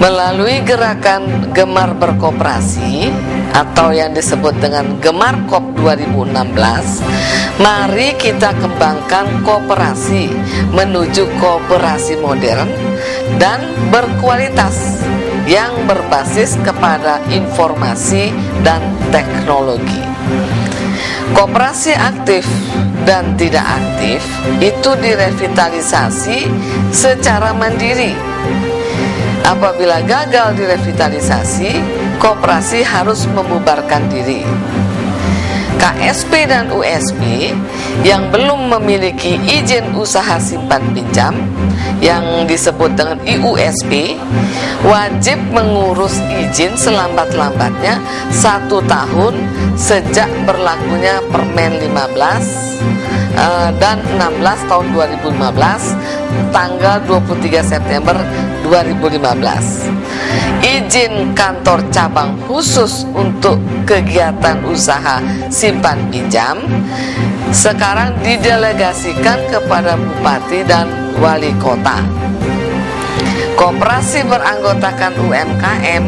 Melalui gerakan Gemar Berkoperasi atau yang disebut dengan Gemarkop 2016, mari kita kembangkan koperasi menuju koperasi modern dan berkualitas yang berbasis kepada informasi dan teknologi. Koperasi aktif dan tidak aktif itu direvitalisasi secara mandiri. Apabila gagal direvitalisasi, koperasi harus membubarkan diri. KSP dan USB yang belum memiliki izin usaha simpan pinjam yang disebut dengan IUSP wajib mengurus izin selambat-lambatnya 1 tahun sejak berlakunya Permen 15 dan 16 tahun 2015 tanggal 23 September 2015. Izin kantor cabang khusus untuk kegiatan usaha simpan pinjam sekarang didelegasikan kepada bupati dan wali kota. Koperasi beranggotakan UMKM,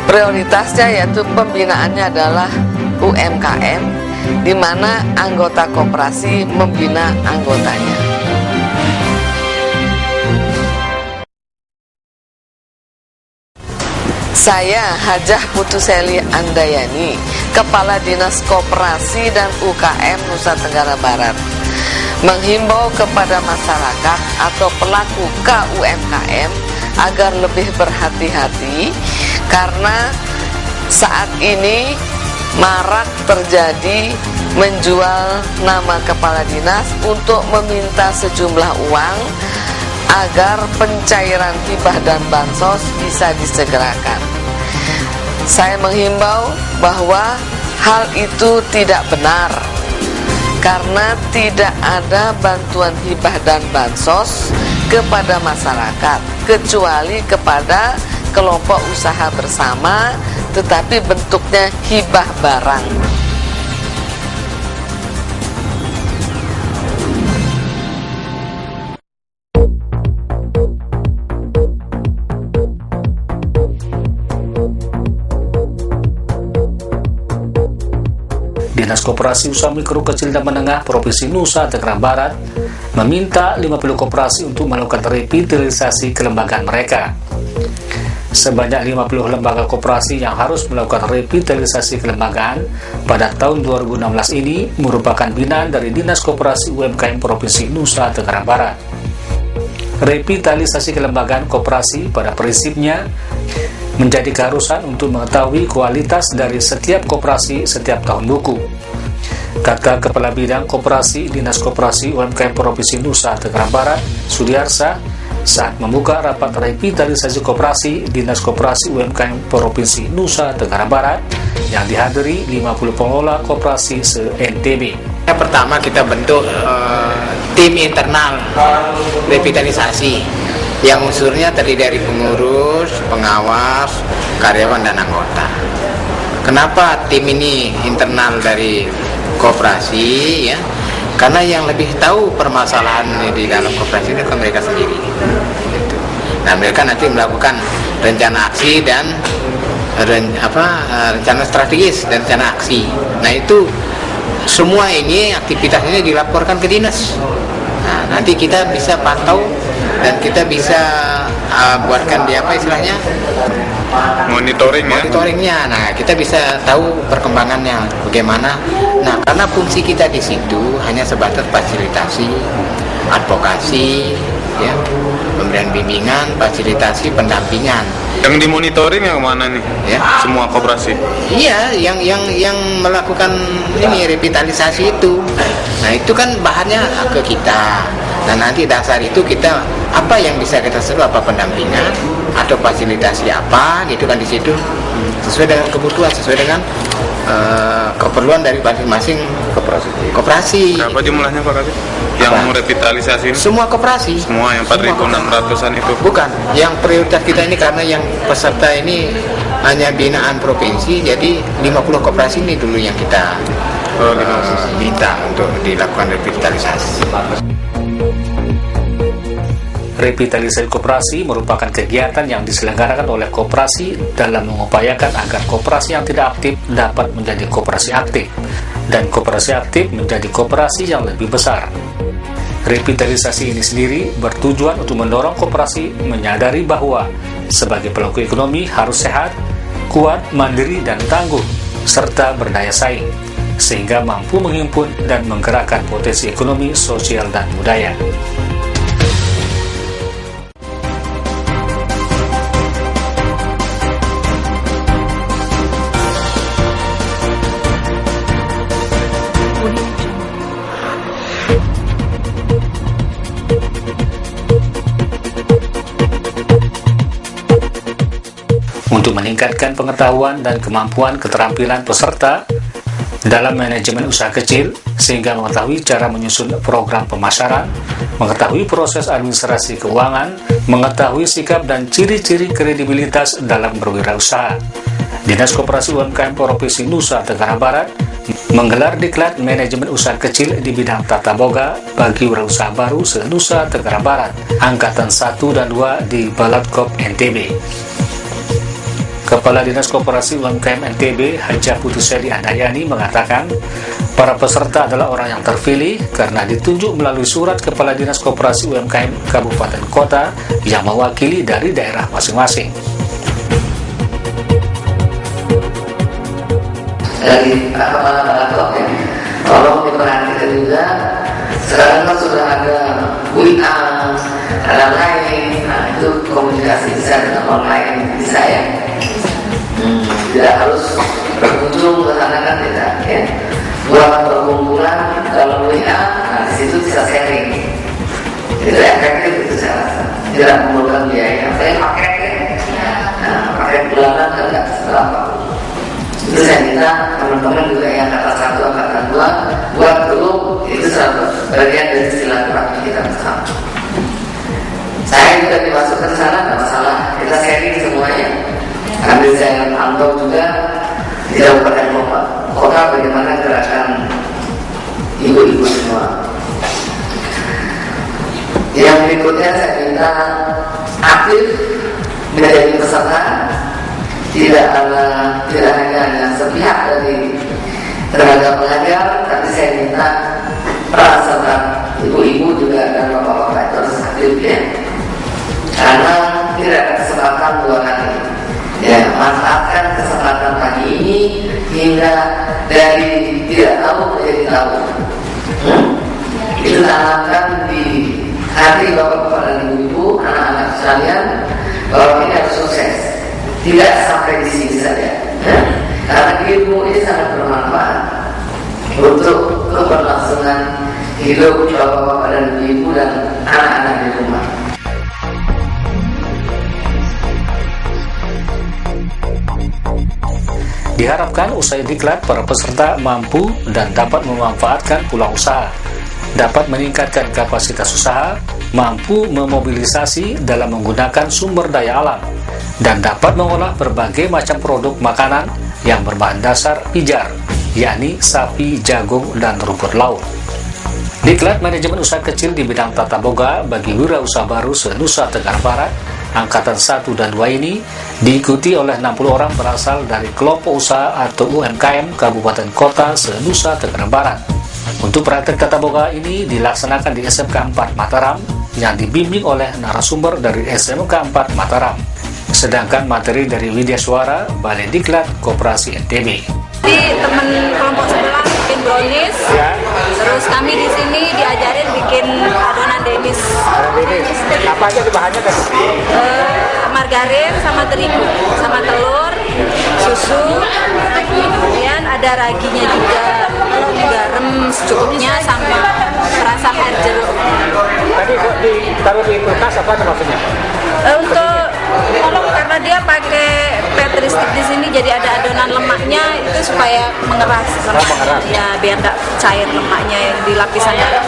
prioritasnya yaitu pembinaannya adalah UMKM, di mana anggota koperasi membina anggotanya. Saya Hajah Putuseli Andayani, Kepala Dinas Koperasi dan UKM Nusa Tenggara Barat, menghimbau kepada masyarakat atau pelaku KUMKM agar lebih berhati-hati karena saat ini marak terjadi menjual nama kepala dinas untuk meminta sejumlah uang agar pencairan hibah dan bansos bisa disegerakan. Saya menghimbau bahwa hal itu tidak benar karena tidak ada bantuan hibah dan bansos kepada masyarakat kecuali kepada kelompok usaha bersama, tetapi bentuknya hibah barang. Dinas Koperasi Usaha Mikro Kecil dan Menengah Provinsi Nusa Tenggara Barat meminta 50 koperasi untuk melakukan revitalisasi kelembagaan mereka. Sebanyak 50 lembaga koperasi yang harus melakukan revitalisasi kelembagaan pada tahun 2016 ini merupakan binaan dari Dinas Koperasi UMKM Provinsi Nusa Tenggara Barat. Revitalisasi kelembagaan koperasi pada prinsipnya menjadi keharusan untuk mengetahui kualitas dari setiap koperasi setiap tahun buku, kata Kepala Bidang Koperasi Dinas Koperasi UMKM Provinsi Nusa Tenggara Barat, Sudiarsa, saat membuka rapat revitalisasi koperasi Dinas Koperasi UMKM Provinsi Nusa Tenggara Barat yang dihadiri 50 pengelola koperasi se-NTB. Pertama kita bentuk tim internal revitalisasi yang unsurnya terdiri dari pengurus, pengawas, karyawan, dan anggota. Kenapa tim ini internal dari koperasi? Ya, karena yang lebih tahu permasalahan di dalam koperasi itu kan mereka sendiri. Nah, mereka nanti melakukan rencana aksi dan rencana strategis dan rencana aksi. Nah, itu semua ini aktivitas ini dilaporkan ke dinas. Nah, nanti kita bisa pantau dan kita bisa buatkan di apa istilahnya monitoringnya. Nah, kita bisa tahu perkembangannya bagaimana. Nah, karena fungsi kita di situ hanya sebatas fasilitasi, advokasi, ya, pemberian bimbingan, fasilitasi, pendampingan. Yang dimonitoring yang mana nih? Ya, semua koperasi. Iya, yang melakukan ini revitalisasi itu. Nah, itu kan bahannya ke kita. Nah, nanti dasar itu kita apa yang bisa kita seru, apa pendampingan atau fasilitasi apa gitu kan di situ sesuai dengan kebutuhan, sesuai dengan keperluan dari masing-masing koperasi. Berapa jumlahnya Pak Kabit? Yang merevitalisasi ini? Semua koperasi. Semua yang 4.600-an itu? Bukan, yang prioritas kita ini karena yang peserta ini hanya binaan provinsi, jadi 50 koperasi ini dulu yang kita minta untuk dilakukan revitalisasi. Revitalisasi koperasi merupakan kegiatan yang diselenggarakan oleh koperasi dalam mengupayakan agar koperasi yang tidak aktif dapat menjadi koperasi aktif, dan koperasi aktif menjadi koperasi yang lebih besar. Revitalisasi ini sendiri bertujuan untuk mendorong koperasi menyadari bahwa sebagai pelaku ekonomi harus sehat, kuat, mandiri, dan tangguh, serta berdaya saing, sehingga mampu menghimpun dan menggerakkan potensi ekonomi, sosial, dan budaya. Untuk meningkatkan pengetahuan dan kemampuan keterampilan peserta dalam manajemen usaha kecil, sehingga mengetahui cara menyusun program pemasaran, mengetahui proses administrasi keuangan, mengetahui sikap dan ciri-ciri kredibilitas dalam berwirausaha. Dinas Koperasi UMKM Provinsi Nusa Tenggara Barat menggelar diklat manajemen usaha kecil di bidang tata boga bagi wirausaha baru se-Nusa Tenggara Barat, angkatan 1 dan 2 di Balatkop NTB. Kepala Dinas Koperasi UMKM NTB, Haja Putu Seli Andayani, mengatakan para peserta adalah orang yang terpilih karena ditunjuk melalui surat Kepala Dinas Koperasi UMKM Kabupaten Kota yang mewakili dari daerah masing-masing. Dari Kepala Balatkop ya, tolong diperhatikan juga. Sekarang kan sudah ada WA, ada lain, nah itu komunikasi bisa dengan online bisa ya. Tidak harus berkunjung ke sana kan, tidak ya. Buat perkumpulan dalam WA, nah di situ bisa sharing. Itu efektif itu saya rasa. Tidak memerlukan biaya. Saya paket ya. Nah, paket bulanan kan nggak seberapa. Itu saya minta teman-teman juga yang angkatan 1, angkatan 2 buat dulu, itu bagian dari silaturahmi kita bersama. Saya juga dimasukkan sana, nggak masalah. Kita sharing semuanya. Ambil saya pantau juga di Kabupaten Kota bagaimana gerakan ibu-ibu semua. Yang berikutnya saya minta aktif menjadi peserta, tidak hanya sepihak dari tenaga pengajar, tapi saya minta peserta ibu-ibu juga dan bapak-bapak itu harus aktif ya, karena tidak ada kesempatan dua kali. Ya, manfaatkan kesempatan pagi ini hingga dari tidak tahu menjadi tahu. Itu tanamkan di hati bapak-bapak dan ibu-ibu, anak-anak sekalian, bahwa ini harus sukses. Tidak sampai di sini saja. Karena ilmu ini sangat bermanfaat untuk keberlangsungan hidup bapak-bapak dan ibu dan anak-anak di rumah. Diharapkan usai diklat para peserta mampu dan dapat memanfaatkan peluang usaha, dapat meningkatkan kapasitas usaha, mampu memobilisasi dalam menggunakan sumber daya alam, dan dapat mengolah berbagai macam produk makanan yang berbahan dasar pijar, yakni sapi, jagung, dan rumput laut. Diklat manajemen usaha kecil di bidang tata boga bagi wirausaha baru se-Nusa Tenggara Barat angkatan 1 dan 2 ini diikuti oleh 60 orang berasal dari kelompok usaha atau UMKM Kabupaten Kota se-Nusa Tenggara Barat. Untuk praktek tata boga ini dilaksanakan di SMK 4 Mataram yang dibimbing oleh narasumber dari SMK 4 Mataram. Sedangkan materi dari Widya Suara, Balai Diklat Koperasi NTB. Di teman kelompok sebelah bikin brownies, ya. Terus kami di sini diajarin bikin adonan denis. Apa aja bahannya kan? Margarin sama terigu, sama telur, susu, kemudian ada raginya juga, garam secukupnya sama perasan air jeruk. Tadi kok ditaruh di kulkas apa maksudnya? Untuk karena dia pakai petristik di sini, jadi ada adonan lemaknya itu supaya mengeras lemaknya, ya biar tidak cair lemaknya yang di lapisan dalam.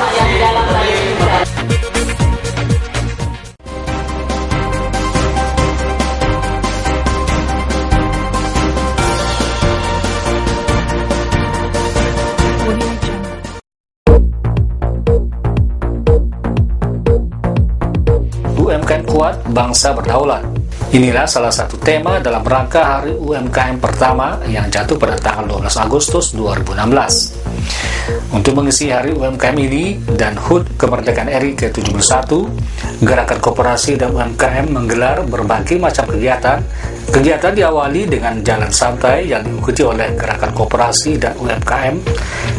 kuat, bangsa berdaulat. Inilah salah satu tema dalam rangka Hari UMKM pertama yang jatuh pada tanggal 12 Agustus 2016. Untuk mengisi Hari UMKM ini dan HUT Kemerdekaan RI ke-71, Gerakan Koperasi dan UMKM menggelar berbagai macam kegiatan. Kegiatan diawali dengan jalan santai yang diikuti oleh Gerakan Koperasi dan UMKM,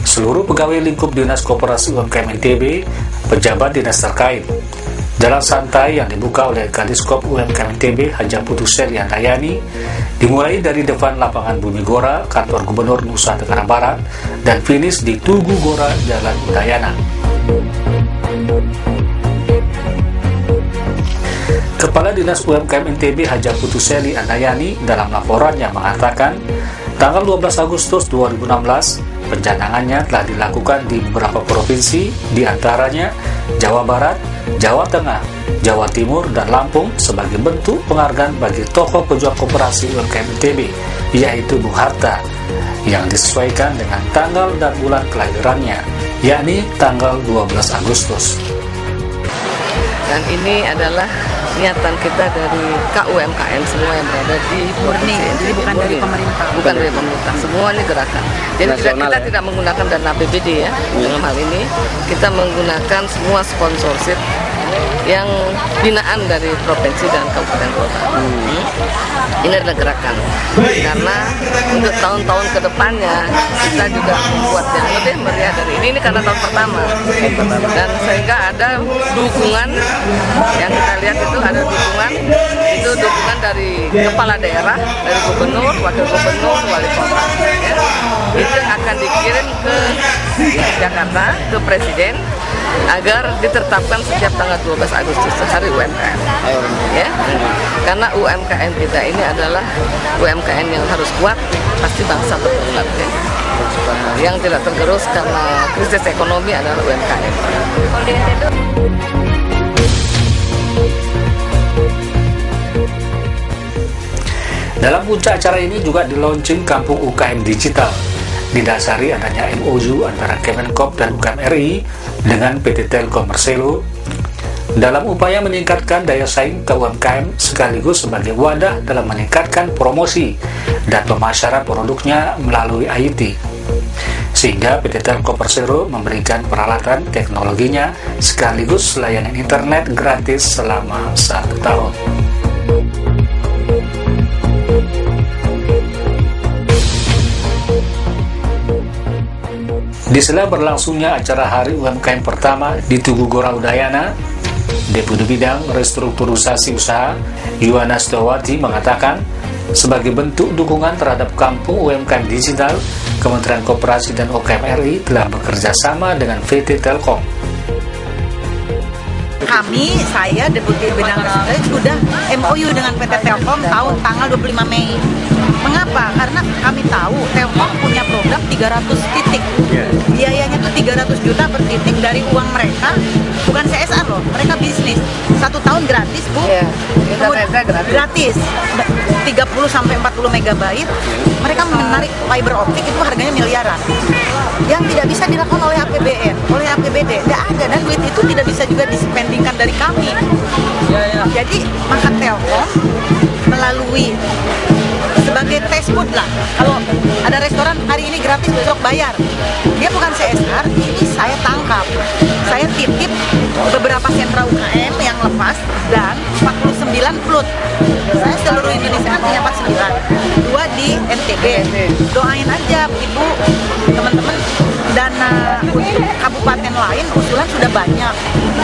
seluruh pegawai lingkup Dinas Koperasi UMKM NTB, pejabat dinas terkait. Jalan santai yang dibuka oleh Kadiskop UMKM NTB Haja Putu Seli Andayani dimulai dari depan lapangan Bumi Gora, kantor Gubernur Nusa Tenggara Barat, dan finish di Tugu Gora, Jalan Udayana. Kepala Dinas UMKM NTB Haja Putu Seli Andayani dalam laporannya mengatakan, tanggal 12 Agustus 2016, pencanangannya telah dilakukan di beberapa provinsi, diantaranya Jawa Barat, Jawa Tengah, Jawa Timur, dan Lampung sebagai bentuk penghargaan bagi tokoh pejuang koperasi UMKM NTB, yaitu Bung Hatta, yang disesuaikan dengan tanggal dan bulan kelahirannya, yakni tanggal 12 Agustus. Dan ini adalah niatan kita dari KUMKM semua yang berada di Murni, jadi bukan dari pemerintah. Bukan dari pemerintah, semua ini gerakan. Jadi kita tidak menggunakan dana APBD ya. Dalam hal ini kita menggunakan semua sponsorship yang binaan dari provinsi dan kabupaten kota. Ini adalah gerakan. Karena untuk tahun-tahun kedepannya kita juga membuat yang lebih meriah dari ini karena tahun pertama. Dan sehingga ada dukungan yang kita lihat itu ada dukungan dari kepala daerah, dari gubernur, wakil gubernur, wali kota. Ya. Itu yang akan dikirim ke Jakarta, ke presiden, agar ditetapkan setiap tanggal 12 Agustus Hari UMKM. Ya, karena UMKM kita ini adalah UMKM yang harus kuat, pasti bangsa berdaulat. Ya. Yang tidak tergerus karena krisis ekonomi adalah UMKM. Dalam puncak acara ini juga di-launching Kampung UKM Digital, didasari adanya MOU antara Kemenkop dan UKM RI dengan PT Telkom Persero dalam upaya meningkatkan daya saing ke UMKM sekaligus sebagai wadah dalam meningkatkan promosi dan pemasaran produknya melalui IT. Sehingga PT Telkom Persero memberikan peralatan teknologinya sekaligus layanan internet gratis selama 1 tahun. Di sela berlangsungnya acara Hari UMKM pertama di Tugu Gora Udayana, Deputi Bidang Restrukturisasi Usaha Yuwana Setiawati mengatakan, sebagai bentuk dukungan terhadap Kampung UMKM Digital, Kementerian Koperasi dan UKM RI telah bekerja sama dengan PT Telkom. Saya Deputi Bidang Restrukturisasi sudah MOU dengan PT Telkom tahun tanggal 25 Mei. Mengapa? Karena kami tahu Telkom punya program 300 titik. Biayanya tuh 300 juta per titik dari uang mereka, bukan CSR loh, mereka bisnis. 1 tahun gratis, Bu. Gratis. 30 sampai 40 megabyte. Mereka menarik fiber optik itu harganya miliaran. Yang tidak bisa dilakukan oleh APBN, oleh APBD, tidak ada, dan duit itu tidak bisa juga dispendingkan dari kami. Jadi maka Telkom melalui sebagai test food lah. Kalau ada restoran hari ini gratis, besok bayar. Dia bukan CSR, ini saya tangkap. Saya titip beberapa sentra UKM yang lepas dan 49 float. Saya seluruh Indonesia kan punya 49. 2 di NTB. Doain aja Ibu, teman-teman, dana untuk kabupaten lain usulan sudah banyak.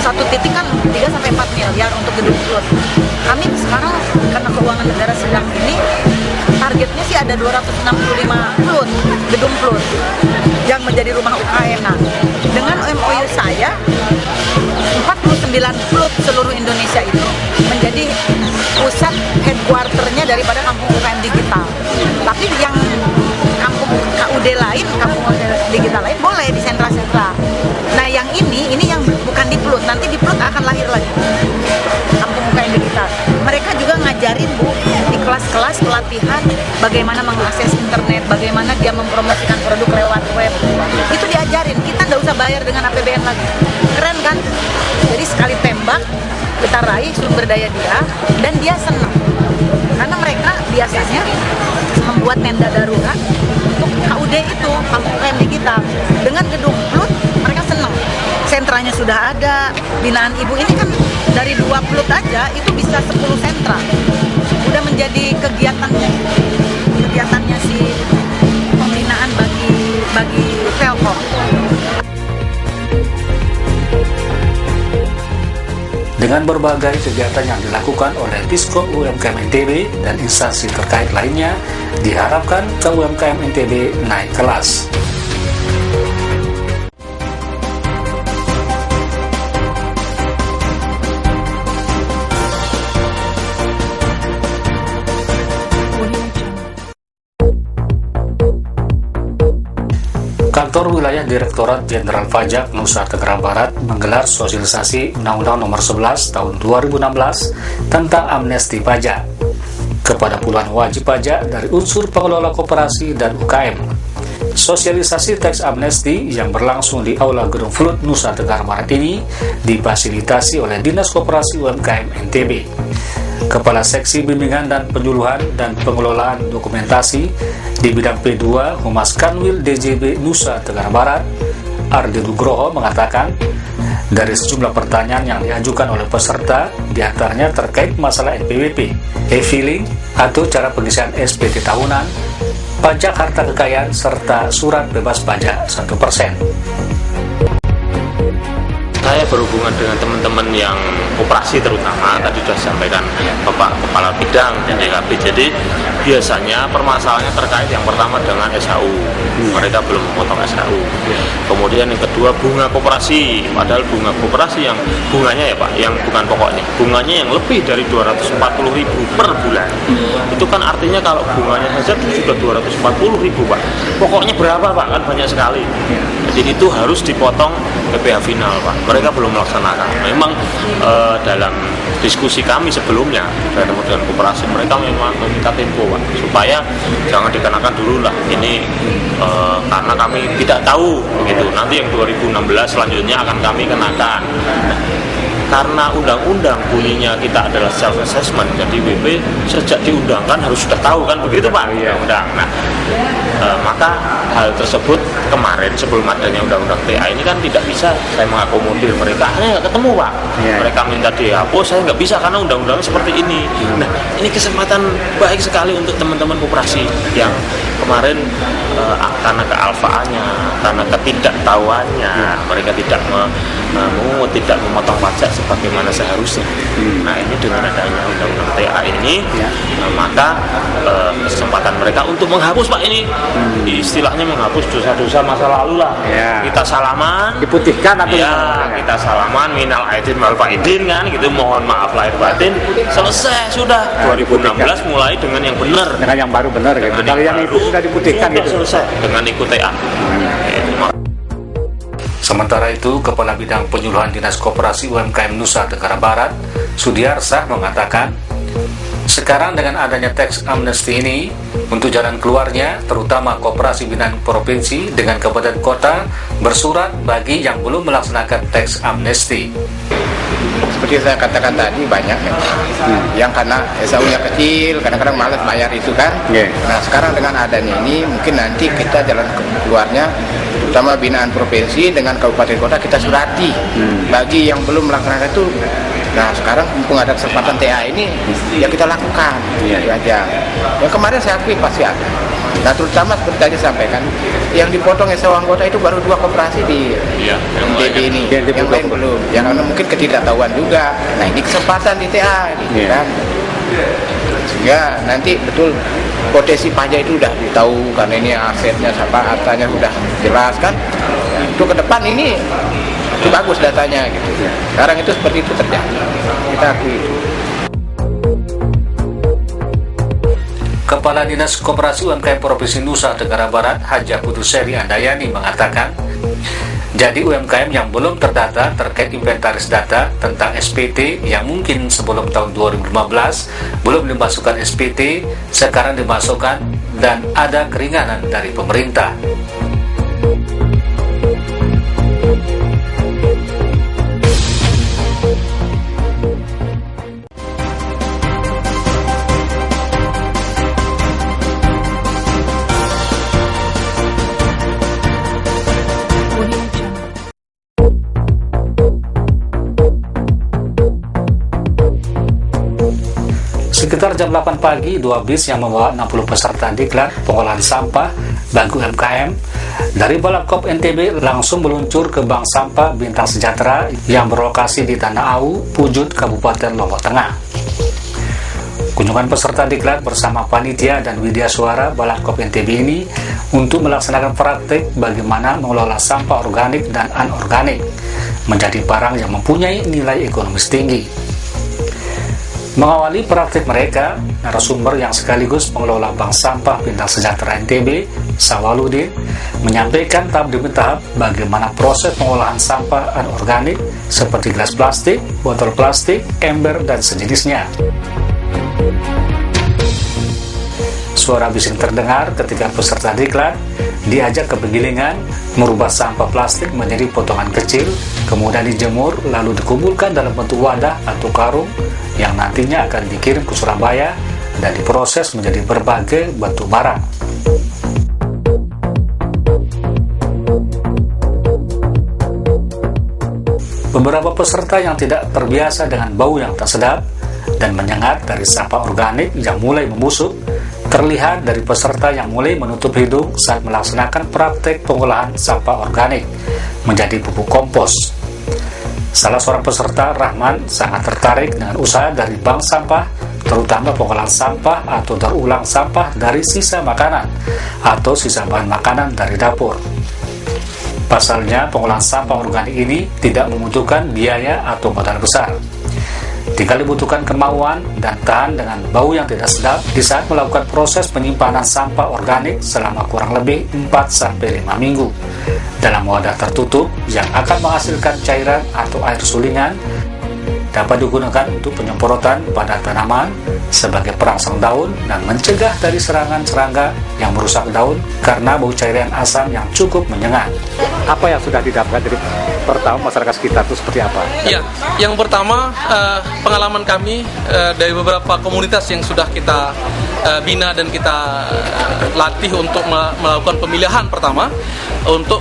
Satu titik kan 3-4 miliar untuk gedung float. Kami sekarang karena keuangan negara sedang ini, targetnya sih ada 265 float, gedung float yang menjadi rumah UKM. Nah, dengan MOU saya 49 float seluruh Indonesia itu menjadi pusat headquarternya daripada Kampung UKM Digital. Tapi yang kampung KUD lain, Kampung Digital lain boleh di sentra-sentra. Nah, yang ini yang bukan di float, nanti di float akan lahir lagi Kampung UKM Digital. Mereka juga ngajarin, Bu, di kelas-kelas pelatihan bagaimana mengakses internet, bagaimana dia mempromosikan produk lewat web. Itu diajarin, kita nggak usah bayar dengan APBN lagi. Keren kan? Jadi sekali tembak kita raih sumber daya dia, dan dia senang karena mereka biasanya membuat tenda darurat untuk KUD itu, kampung UKM kita. Dengan gedung Plut mereka senang, sentranya sudah ada, binaan ibu ini kan dari 2 Plut aja itu bisa 10 sentra, udah menjadi kegiatannya si pembinaan bagi Telkom. Dengan berbagai kegiatan yang dilakukan oleh Diskop UMKM NTB dan instansi terkait lainnya, diharapkan UMKM NTB naik kelas. Kantor Wilayah Direktorat Jenderal Pajak Nusa Tenggara Barat menggelar sosialisasi Undang-Undang Nomor 11 Tahun 2016 tentang amnesti pajak kepada puluhan wajib pajak dari unsur pengelola koperasi dan UKM. Sosialisasi teks amnesti yang berlangsung di Aula Gedung Flut Nusa Tenggara Barat ini difasilitasi oleh Dinas Koperasi UMKM NTB. Kepala Seksi Bimbingan dan Penyuluhan dan Pengelolaan Dokumentasi di bidang P2 Humas Kanwil DJB Nusa Tenggara Barat, Ardi Nugroho mengatakan, dari sejumlah pertanyaan yang diajukan oleh peserta, diantaranya terkait masalah NPWP, e-filing atau cara pengisian SPT tahunan, pajak harta kekayaan, serta surat bebas pajak 1%. Saya berhubungan dengan teman-teman yang koperasi terutama, tadi sudah disampaikan Bapak Kepala Bidang DKP. Jadi biasanya permasalahannya terkait yang pertama dengan SHU, mereka belum memotong SHU. Kemudian yang kedua bunga koperasi, padahal bunga koperasi yang bunganya ya Pak, yang bukan pokoknya, bunganya yang lebih dari 240.000 per bulan. Itu kan artinya kalau bunganya saja sudah 240.000 Pak, pokoknya berapa Pak, kan banyak sekali. Jadi itu harus dipotong PPh final Pak, mereka belum melaksanakan. Memang dalam diskusi kami sebelumnya dengan koperasi, mereka memang meminta tempo Pak, supaya jangan dikenakan dulu lah ini, karena kami tidak tahu begitu, nanti yang 2016 selanjutnya akan kami kenakan. Karena undang-undang bunyinya kita adalah self assessment, jadi WP sejak diundangkan harus sudah tahu kan begitu Pak, undang. Nah, maka hal tersebut kemarin sebelum adanya undang-undang TA ini kan tidak bisa saya mengakomodir mereka, hanya nggak ketemu Pak. Mereka minta dihapus, saya nggak bisa karena undang-undang seperti ini. Nah, ini kesempatan baik sekali untuk teman-teman koperasi yang kemarin karena kealfaannya, karena ketidaktahuannya, mereka tidak tidak memotong pajak sebagaimana seharusnya. Nah, ini dengan adanya undang-undang TA ini, maka kesempatan mereka untuk menghapus Pak ini, istilahnya menghapus dosa-dosa masa lalu lah. Kita salaman, diputihkan atau kita salaman, minal aidin wal faidin kan, gitu, mohon maaf lahir batin, selesai sudah. 2016 mulai dengan yang benar, dengan yang baru benar gitu. Kalau yang itu sudah diputihkan gitu, selesai dengan ikut TA. Sementara itu, Kepala Bidang Penyuluhan Dinas Koperasi UMKM Nusa Tenggara Barat, Sudiarsah mengatakan, sekarang dengan adanya teks amnesti ini, untuk jalan keluarnya, terutama koperasi binaan provinsi dengan kabupaten kota, bersurat bagi yang belum melaksanakan teks amnesti. Seperti saya katakan tadi, banyak yang karena SHU-nya kecil, kadang-kadang malas bayar itu kan. Nah, sekarang dengan adanya ini, mungkin nanti kita jalan keluarnya, terutama binaan provinsi dengan kabupaten kota, kita surati bagi yang belum melaksanakan itu. Nah, sekarang mumpung ada kesempatan TA ini, ya kita lakukan. Itu aja. Yang kemarin saya akui pasti ada. Nah, terutama seperti tadi sampaikan, yang dipotong SHU anggota itu baru 2 koperasi di DB ini, yang lain belum. Ya, karena mungkin ketidaktahuan juga. Nah, ini kesempatan di TA, gitu kan. Sehingga nanti betul potensi pajak itu udah ditahu, karena ini asetnya siapa, hartanya sudah jelas kan. Itu ke depan ini itu bagus datanya gitu. Sekarang itu seperti itu terjadi. Kita akui itu. Kepala Dinas Koperasi UMKM Provinsi Nusa Tenggara Barat, Haja Putri Andayani mengatakan, jadi UMKM yang belum terdata terkait inventaris data tentang SPT yang mungkin sebelum tahun 2015 belum dimasukkan SPT, sekarang dimasukkan dan ada keringanan dari pemerintah. Sekitar jam 8 pagi, 2 bis yang membawa 60 peserta diklat pengolahan sampah bagi UMKM dari Balapkop NTB langsung meluncur ke Bank Sampah Bintang Sejahtera yang berlokasi di Tanah Awu, Pujut, Kabupaten Lombok Tengah. Kunjungan peserta diklat bersama panitia dan widya suara Balapkop NTB ini untuk melaksanakan praktik bagaimana mengelola sampah organik dan anorganik menjadi barang yang mempunyai nilai ekonomis tinggi. Mengawali praktik mereka, narasumber yang sekaligus pengelola Bank Sampah Bintang Sejahtera NTB, Sawaludin, menyampaikan tahap demi tahap bagaimana proses pengolahan sampah anorganik seperti gelas plastik, botol plastik, ember, dan sejenisnya. Suara bising terdengar ketika peserta diklat diajak ke penggilingan, merubah sampah plastik menjadi potongan kecil, kemudian dijemur, lalu dikumpulkan dalam bentuk wadah atau karung yang nantinya akan dikirim ke Surabaya dan diproses menjadi berbagai bentuk barang. Beberapa peserta yang tidak terbiasa dengan bau yang tak sedap dan menyengat dari sampah organik yang mulai membusuk, terlihat dari peserta yang mulai menutup hidung saat melaksanakan praktek pengolahan sampah organik menjadi pupuk kompos. Salah seorang peserta, Rahman, sangat tertarik dengan usaha dari bank sampah, terutama pengolahan sampah atau daur ulang sampah dari sisa makanan atau sisa bahan makanan dari dapur. Pasalnya, pengolahan sampah organik ini tidak membutuhkan biaya atau modal besar. Tinggal dibutuhkan kemauan dan tahan dengan bau yang tidak sedap di saat melakukan proses penyimpanan sampah organik selama kurang lebih 4-5 minggu dalam wadah tertutup yang akan menghasilkan cairan atau air sulingan, dapat digunakan untuk penyemprotan pada tanaman sebagai perangsang daun dan mencegah dari serangan serangga yang merusak daun karena bau cairan asam yang cukup menyengat. Apa yang sudah didapatkan dari pertama masyarakat sekitar itu seperti apa? Ya, yang pertama pengalaman kami dari beberapa komunitas yang sudah kita bina dan kita latih untuk melakukan pemilihan pertama, untuk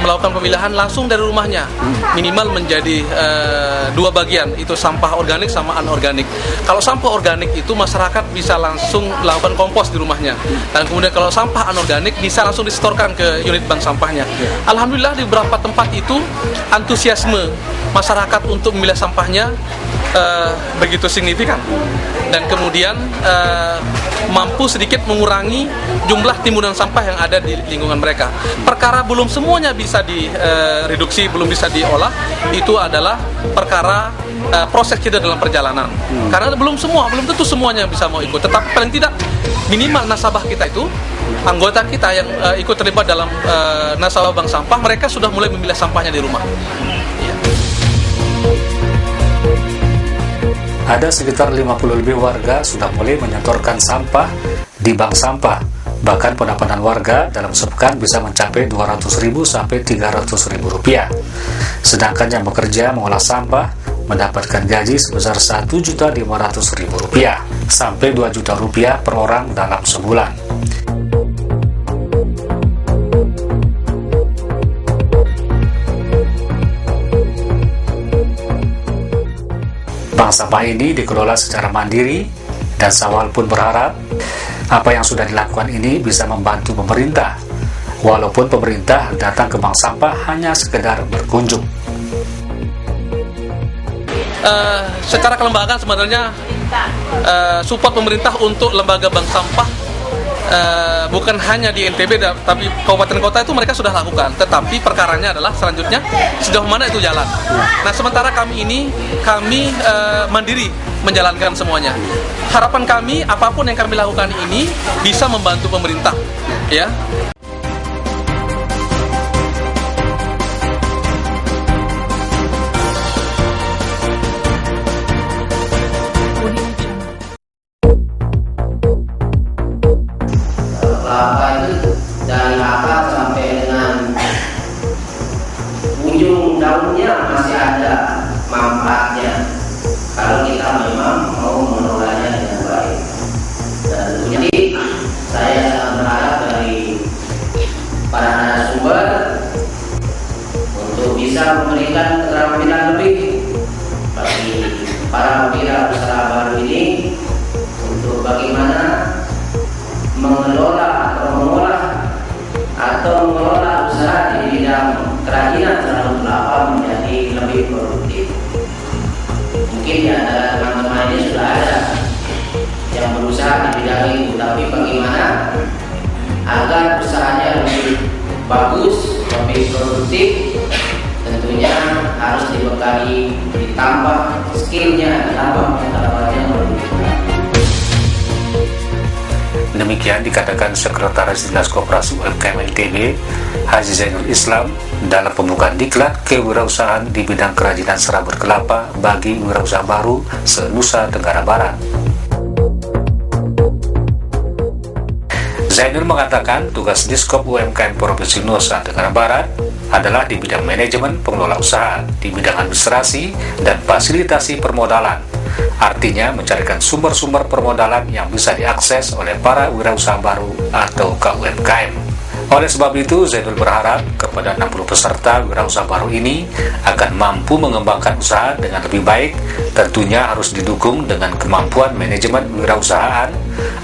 melakukan pemilihan langsung dari rumahnya, minimal menjadi 2 bagian, itu sampah organik sama anorganik. Kalau sampah organik itu masyarakat bisa langsung melakukan kompos di rumahnya, dan kemudian kalau sampah anorganik bisa langsung disetorkan ke unit bank sampahnya. Alhamdulillah di beberapa tempat itu antusiasme masyarakat untuk memilih sampahnya begitu signifikan, dan kemudian mampu sedikit mengurangi jumlah timbunan sampah yang ada di lingkungan mereka. Perkara belum semuanya bisa direduksi, belum bisa diolah, itu adalah perkara proses kita dalam perjalanan. Karena belum tentu semuanya bisa mau ikut, tetapi paling tidak minimal nasabah kita itu, anggota kita yang ikut terlibat dalam nasabah bank sampah, mereka sudah mulai memilih sampahnya di rumah. Ya. Ada sekitar 50 lebih warga sudah mulai menyetorkan sampah di bank sampah. Bahkan pendapatan warga dalam sepekan bisa mencapai Rp200.000 sampai Rp300.000. Sedangkan yang bekerja mengolah sampah mendapatkan gaji sebesar Rp1.500.000 sampai Rp2 juta per orang dalam sebulan. Bank sampah ini dikelola secara mandiri dan Sawal pun berharap apa yang sudah dilakukan ini bisa membantu pemerintah, walaupun pemerintah datang ke bank sampah hanya sekedar berkunjung. Secara kelembagaan sebenarnya support pemerintah untuk lembaga bank sampah bukan hanya di NTB tapi kabupaten kota itu mereka sudah lakukan, tetapi perkaranya adalah selanjutnya sejauh mana itu jalan. Nah, sementara kami mandiri menjalankan semuanya. Harapan kami apapun yang kami lakukan ini bisa membantu pemerintah, ya. Dari akar sampai dengan ujung daunnya masih ada manfaatnya kalau kita memang mau mengelolanya dengan baik. Dan jadi saya sangat berharap dari lebih produktif. Mungkin di antara teman-teman ini sudah ada yang berusaha di bidang itu, tapi bagaimana agar usahanya lebih bagus, lebih produktif, tentunya harus dibekali, ditambah skillnya, ditambah pengetahuannya. Demikian dikatakan Sekretaris Dinas Koperasi UMKM NTB, Haji Zainul Islam, dalam pembukaan diklat kewirausahaan di bidang kerajinan serabut kelapa bagi wirausaha baru se-Nusa Tenggara Barat. Zainul mengatakan tugas Diskop UMKM Provinsi Nusa Tenggara Barat adalah di bidang manajemen pengelola usaha, di bidang administrasi dan fasilitasi permodalan. Artinya mencarikan sumber-sumber permodalan yang bisa diakses oleh para wirausaha baru atau UMKM. Oleh sebab itu, Zainul berharap kepada 60 peserta wirausaha baru ini akan mampu mengembangkan usaha dengan lebih baik, tentunya harus didukung dengan kemampuan manajemen wirausahaan,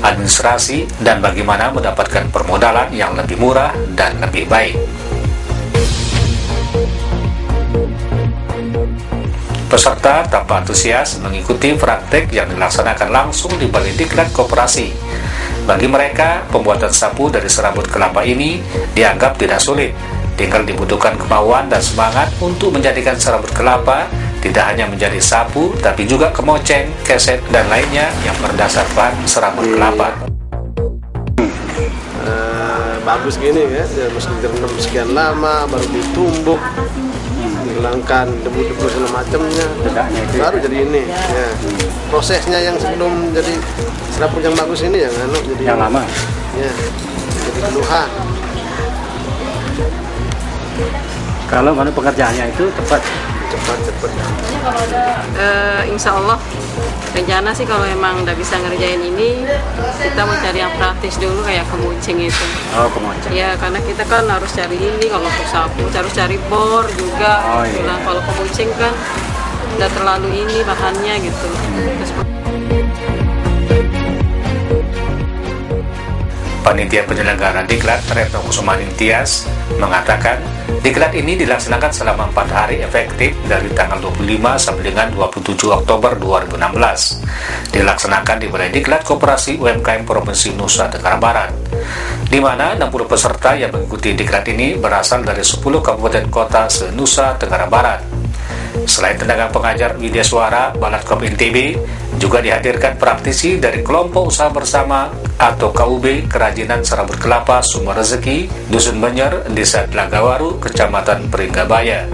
administrasi, dan bagaimana mendapatkan permodalan yang lebih murah dan lebih baik. Peserta tanpa antusias mengikuti praktek yang dilaksanakan langsung di Balai Diklat Koperasi. Bagi mereka, pembuatan sapu dari serabut kelapa ini dianggap tidak sulit. Tinggal dibutuhkan kemauan dan semangat untuk menjadikan serabut kelapa tidak hanya menjadi sapu, tapi juga kemoceng, keset, dan lainnya yang berdasar bahan serabut kelapa. Bagus gini ya, mesti direndam sekian lama, baru ditumbuk, dihilangkan debu-debu segala macamnya, baru jadi ini. Ya. Prosesnya yang sebelum jadi serabut yang bagus ini jadi yang lama. Ya, jadi keluhan. Kalau mana pengerjaannya itu cepat. Insya Allah rencana sih kalau emang udah bisa ngerjain ini, kita mau cari yang praktis dulu kayak kemuncing itu. Oh, kemuncing. Ya karena kita kan harus cari ini, kalau untuk sapu harus cari bor juga. Oh, iya. Nah kalau kemuncing kan udah terlalu ini bahannya gitu. Terus, Panitia penyelenggara Diklat Retno Kusumaning Tias mengatakan Diklat ini dilaksanakan selama 4 hari efektif dari tanggal 25 sampai dengan 27 Oktober 2016. Dilaksanakan di Balai Diklat Koperasi UMKM Provinsi Nusa Tenggara Barat, di mana 60 peserta yang mengikuti Diklat ini berasal dari 10 kabupaten kota se-Nusa Tenggara Barat. Selain tenaga pengajar Widya Suara Balatkop NTB, juga dihadirkan praktisi dari kelompok usaha bersama atau KUB Kerajinan Serabut Kelapa Sumber Rezeki, Dusun Benyer, Desa Tlagawaru, Kecamatan Peringgabaya.